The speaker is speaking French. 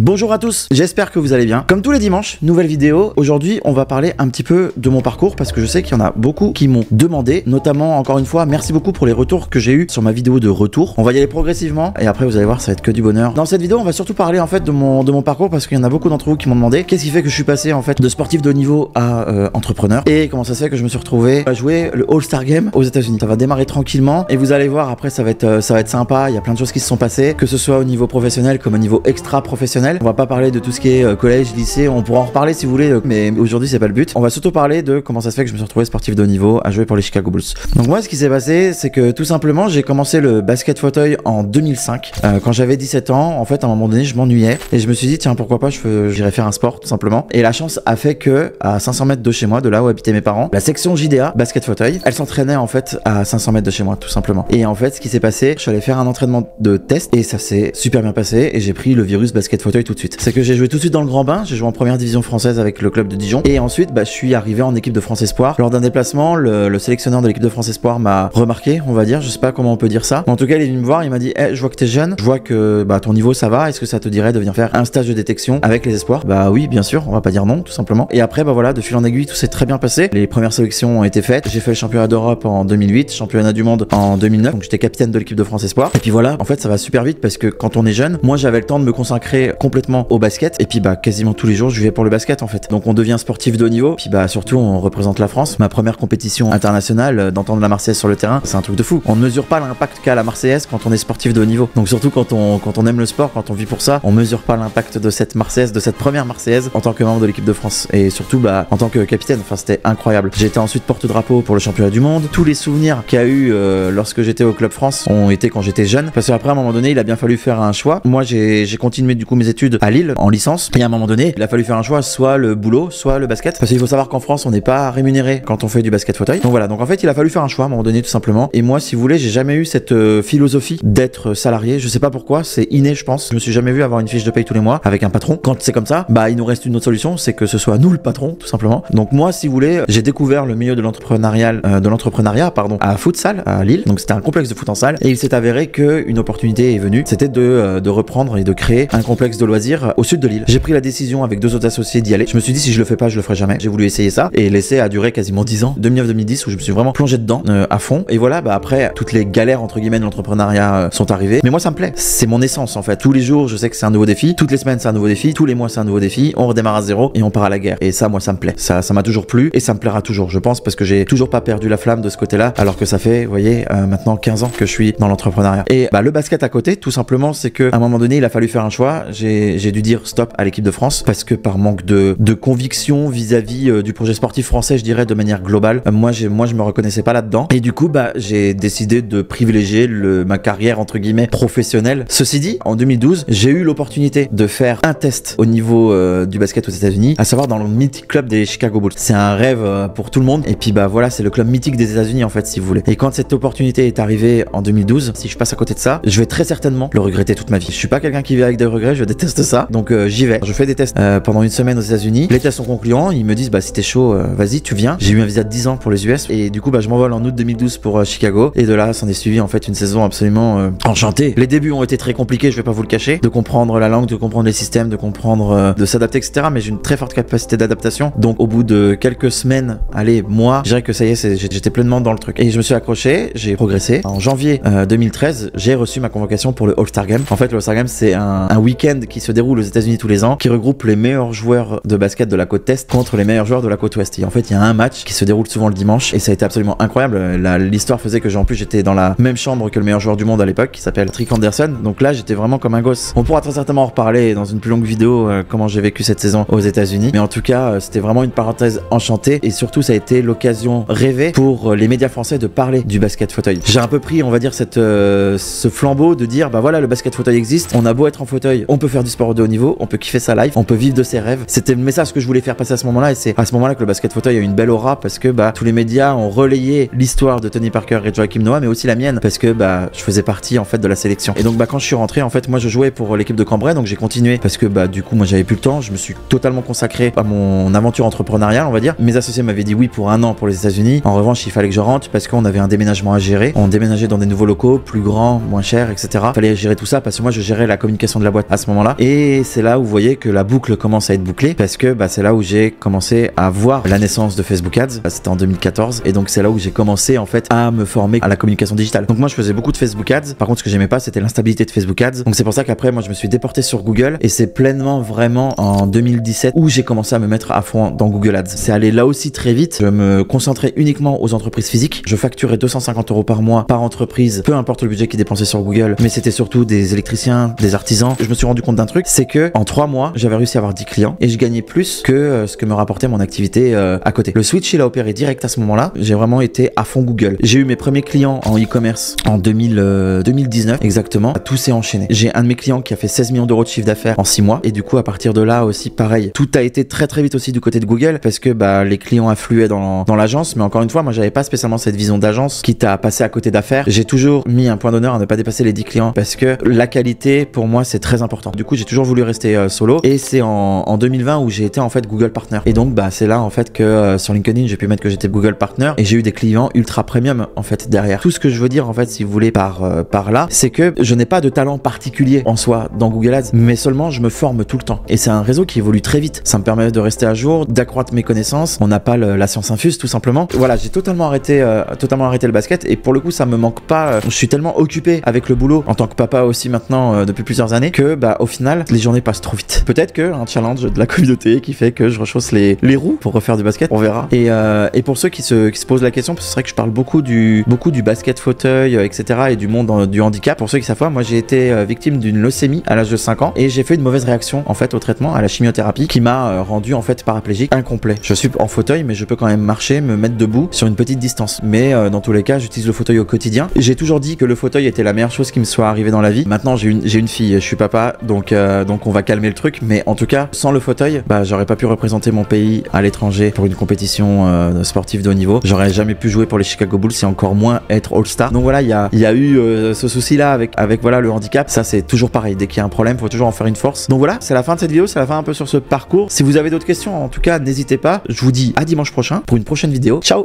Bonjour à tous, j'espère que vous allez bien. Comme tous les dimanches, nouvelle vidéo. Aujourd'hui, on va parler un petit peu de mon parcours parce que je sais qu'il y en a beaucoup qui m'ont demandé, notamment encore une fois, merci beaucoup pour les retours que j'ai eu sur ma vidéo de retour. On va y aller progressivement et après vous allez voir, ça va être que du bonheur. Dans cette vidéo, on va surtout parler en fait de mon parcours parce qu'il y en a beaucoup d'entre vous qui m'ont demandé qu'est-ce qui fait que je suis passé en fait de sportif de haut niveau à entrepreneur et comment ça se fait que je me suis retrouvé à jouer le All-Star Game aux États-Unis. Ça va démarrer tranquillement et vous allez voir après ça va être sympa. Il y a plein de choses qui se sont passées, que ce soit au niveau professionnel comme au niveau extra professionnel. On va pas parler de tout ce qui est collège, lycée, on pourra en reparler si vous voulez, mais aujourd'hui c'est pas le but. On va surtout parler de comment ça se fait que je me suis retrouvé sportif de haut niveau à jouer pour les Chicago Bulls. Donc moi ce qui s'est passé c'est que tout simplement j'ai commencé le basket fauteuil en 2005. Quand j'avais 17 ans, en fait à un moment donné je m'ennuyais et je me suis dit tiens pourquoi pas j'irais faire un sport tout simplement. Et la chance a fait que à 500 mètres de chez moi, de là où habitaient mes parents, la section JDA basket fauteuil, elle s'entraînait en fait à 500 mètres de chez moi tout simplement. Et en fait ce qui s'est passé, je suis allé faire un entraînement de test et ça s'est super bien passé et j'ai pris le virus basket fauteuil tout de suite. C'est que j'ai joué tout de suite dans le grand bain, j'ai joué en première division française avec le club de Dijon et ensuite je suis arrivé en équipe de France Espoir. Lors d'un déplacement, le sélectionneur de l'équipe de France Espoir m'a remarqué, on va dire, je sais pas comment on peut dire ça. Mais en tout cas, il est venu me voir, il m'a dit je vois que t'es jeune, je vois que ton niveau ça va, est-ce que ça te dirait de venir faire un stage de détection avec les espoirs? Bah oui, bien sûr, on va pas dire non, tout simplement. Et après voilà, de fil en aiguille, tout s'est très bien passé. Les premières sélections ont été faites. J'ai fait le championnat d'Europe en 2008, championnat du monde en 2009, donc j'étais capitaine de l'équipe de France Espoir. Et puis voilà, en fait ça va super vite parce que quand on est jeune, moi j'avais le temps de me consacrer complètement au basket et puis quasiment tous les jours je vivais pour le basket en fait. Donc on devient sportif de haut niveau, puis surtout on représente la France. Ma première compétition internationale, d'entendre la Marseillaise sur le terrain, c'est un truc de fou. On ne mesure pas l'impact qu'a la Marseillaise quand on est sportif de haut niveau. Donc surtout quand on aime le sport, quand on vit pour ça, on mesure pas l'impact de cette Marseillaise, de cette première Marseillaise en tant que membre de l'équipe de France et surtout en tant que capitaine. Enfin c'était incroyable. J'ai été ensuite porte-drapeau pour le championnat du monde. Tous les souvenirs qu'il y a eu lorsque j'étais au club France ont été quand j'étais jeune parce qu'après à un moment donné il a bien fallu faire un choix. Moi j'ai continué du coup mes études à Lille en licence et à un moment donné il a fallu faire un choix, soit le boulot, soit le basket. Parce qu'il faut savoir qu'en France, on n'est pas rémunéré quand on fait du basket fauteuil. Donc voilà, donc en fait, il a fallu faire un choix à un moment donné, tout simplement. Et moi, si vous voulez, j'ai jamais eu cette philosophie d'être salarié. Je sais pas pourquoi, c'est inné, je pense. Je me suis jamais vu avoir une fiche de paye tous les mois avec un patron. Quand c'est comme ça, il nous reste une autre solution, c'est que ce soit nous le patron, tout simplement. Donc moi, si vous voulez, j'ai découvert le milieu de l'entrepreneuriat, à Futsal, à Lille. Donc c'était un complexe de foot en salle. Et il s'est avéré qu'une opportunité est venue. C'était de reprendre et de créer un complexe de loisirs au sud de Lille. J'ai pris la décision avec deux autres associés d'y aller. Je me suis dit si je le fais pas, je le ferai jamais. J'ai voulu essayer ça et l'essai a duré quasiment 10 ans, 2009-2010 où je me suis vraiment plongé dedans à fond. Et voilà, après toutes les galères entre guillemets de l'entrepreneuriat sont arrivées. Mais moi ça me plaît, c'est mon essence en fait. Tous les jours je sais que c'est un nouveau défi, toutes les semaines c'est un nouveau défi, tous les mois c'est un nouveau défi, on redémarre à zéro et on part à la guerre. Et ça moi ça me plaît, ça m'a toujours plu et ça me plaira toujours je pense parce que j'ai toujours pas perdu la flamme de ce côté-là alors que ça fait, vous voyez, maintenant 15 ans que je suis dans l'entrepreneuriat. Et le basket à côté, tout simplement c'est que à un moment donné il a fallu faire un choix. J'ai dû dire stop à l'équipe de France parce que par manque de conviction vis-à-vis du projet sportif français, je dirais de manière globale, moi je me reconnaissais pas là-dedans et du coup j'ai décidé de privilégier ma carrière entre guillemets professionnelle. Ceci dit, en 2012 j'ai eu l'opportunité de faire un test au niveau du basket aux États-Unis, à savoir dans le mythique club des Chicago Bulls. C'est un rêve pour tout le monde et puis voilà, c'est le club mythique des États-Unis en fait si vous voulez. Et quand cette opportunité est arrivée en 2012, si je passe à côté de ça, je vais très certainement le regretter toute ma vie. Je suis pas quelqu'un qui vit avec des regrets, je déteste ça, donc j'y vais. Je fais des tests pendant une semaine aux États-Unis. Les tests sont concluants, ils me disent si t'es chaud, vas-y, tu viens. J'ai eu un visa de 10 ans pour les US et du coup je m'envole en août 2012 pour Chicago et de là s'en est suivi en fait une saison absolument enchantée. Les débuts ont été très compliqués, je vais pas vous le cacher, de comprendre la langue, de comprendre les systèmes, de comprendre, de s'adapter, etc. Mais j'ai une très forte capacité d'adaptation. Donc au bout de quelques semaines, mois, je dirais que ça y est, j'étais pleinement dans le truc. Et je me suis accroché, j'ai progressé. En janvier 2013, j'ai reçu ma convocation pour le All-Star Game. En fait, le All-Star Game, c'est un week-end qui se déroule aux États-Unis tous les ans, qui regroupe les meilleurs joueurs de basket de la côte est contre les meilleurs joueurs de la côte ouest. Et en fait, il y a un match qui se déroule souvent le dimanche et ça a été absolument incroyable. L'histoire faisait que j'étais dans la même chambre que le meilleur joueur du monde à l'époque, qui s'appelle Trick Anderson. Donc là, j'étais vraiment comme un gosse. On pourra très certainement en reparler dans une plus longue vidéo comment j'ai vécu cette saison aux États-Unis. Mais en tout cas, c'était vraiment une parenthèse enchantée et surtout, ça a été l'occasion rêvée pour les médias français de parler du basket fauteuil. J'ai un peu pris, on va dire, ce flambeau de dire voilà, le basket fauteuil existe. On a beau être en fauteuil, on peut faire du sport de haut niveau, on peut kiffer sa life, on peut vivre de ses rêves. C'était le message que je voulais faire passer à ce moment-là et c'est à ce moment-là que le basket fauteuil a une belle aura parce que tous les médias ont relayé l'histoire de Tony Parker et Joakim Noah mais aussi la mienne parce que je faisais partie en fait de la sélection. Et donc quand je suis rentré en fait moi je jouais pour l'équipe de Cambrai donc j'ai continué parce que du coup moi j'avais plus le temps, je me suis totalement consacré à mon aventure entrepreneuriale on va dire. Mes associés m'avaient dit oui pour un an pour les États-Unis. En revanche il fallait que je rentre parce qu'on avait un déménagement à gérer. On déménageait dans des nouveaux locaux, plus grands, moins chers, etc. Fallait gérer tout ça parce que moi je gérais la communication de la boîte à ce moment-là. moment-là. Et c'est là où vous voyez que la boucle commence à être bouclée parce que bah, c'est là où j'ai commencé à voir la naissance de Facebook Ads. C'était en 2014 et donc c'est là où j'ai commencé en fait à me former à la communication digitale. Donc moi je faisais beaucoup de Facebook Ads. Par contre ce que j'aimais pas c'était l'instabilité de Facebook Ads. Donc c'est pour ça qu'après moi je me suis déporté sur Google et c'est pleinement vraiment en 2017 où j'ai commencé à me mettre à fond dans Google Ads. C'est allé là aussi très vite. Je me concentrais uniquement aux entreprises physiques. Je facturais 250 € par mois par entreprise, peu importe le budget qu'ils dépensaient sur Google, mais c'était surtout des électriciens, des artisans. Je me suis rendu compte d'un truc, c'est que en 3 mois, j'avais réussi à avoir 10 clients et je gagnais plus que ce que me rapportait mon activité à côté. Le switch, il a opéré direct à ce moment-là. J'ai vraiment été à fond Google. J'ai eu mes premiers clients en e-commerce en 2019 exactement. Tout s'est enchaîné. J'ai un de mes clients qui a fait 16 millions d'euros de chiffre d'affaires en 6 mois et du coup à partir de là aussi pareil. Tout a été très très vite aussi du côté de Google parce que bah, les clients affluaient dans l'agence, mais encore une fois moi j'avais pas spécialement cette vision d'agence quitte à passer à côté d'affaires. J'ai toujours mis un point d'honneur à ne pas dépasser les 10 clients parce que la qualité pour moi c'est très important. Du coup j'ai toujours voulu rester solo et c'est en 2020 où j'ai été en fait Google Partner et donc bah c'est là en fait que sur LinkedIn j'ai pu mettre que j'étais Google Partner et j'ai eu des clients ultra premium en fait derrière. Tout ce que je veux dire en fait si vous voulez par là c'est que je n'ai pas de talent particulier en soi dans Google Ads mais seulement je me forme tout le temps et c'est un réseau qui évolue très vite. Ça me permet de rester à jour, d'accroître mes connaissances. On n'a pas la science infuse tout simplement. Voilà, j'ai totalement arrêté le basket et pour le coup ça me manque pas. Je suis tellement occupé avec le boulot en tant que papa aussi maintenant depuis plusieurs années que bah au final les journées passent trop vite. Peut-être que un challenge de la communauté qui fait que je rechausse les roues pour refaire du basket, on verra. Et pour ceux qui se posent la question, parce que c'est vrai que je parle beaucoup du basket fauteuil etc. et du monde du handicap. Pour ceux qui savent pas, moi j'ai été victime d'une leucémie à l'âge de 5 ans et j'ai fait une mauvaise réaction en fait au traitement, à la chimiothérapie qui m'a rendu en fait paraplégique incomplet. Je suis en fauteuil mais je peux quand même marcher, me mettre debout sur une petite distance. Mais dans tous les cas, j'utilise le fauteuil au quotidien. J'ai toujours dit que le fauteuil était la meilleure chose qui me soit arrivée dans la vie. Maintenant, j'ai une fille, je suis papa, donc on va calmer le truc. Mais en tout cas, sans le fauteuil, bah j'aurais pas pu représenter mon pays à l'étranger pour une compétition sportive de haut niveau. J'aurais jamais pu jouer pour les Chicago Bulls et encore moins être All-Star. Donc voilà, il y a eu ce souci-là avec voilà le handicap. Ça c'est toujours pareil. Dès qu'il y a un problème, faut toujours en faire une force. Donc voilà, c'est la fin de cette vidéo, c'est la fin un peu sur ce parcours. Si vous avez d'autres questions, en tout cas, n'hésitez pas. Je vous dis à dimanche prochain pour une prochaine vidéo. Ciao!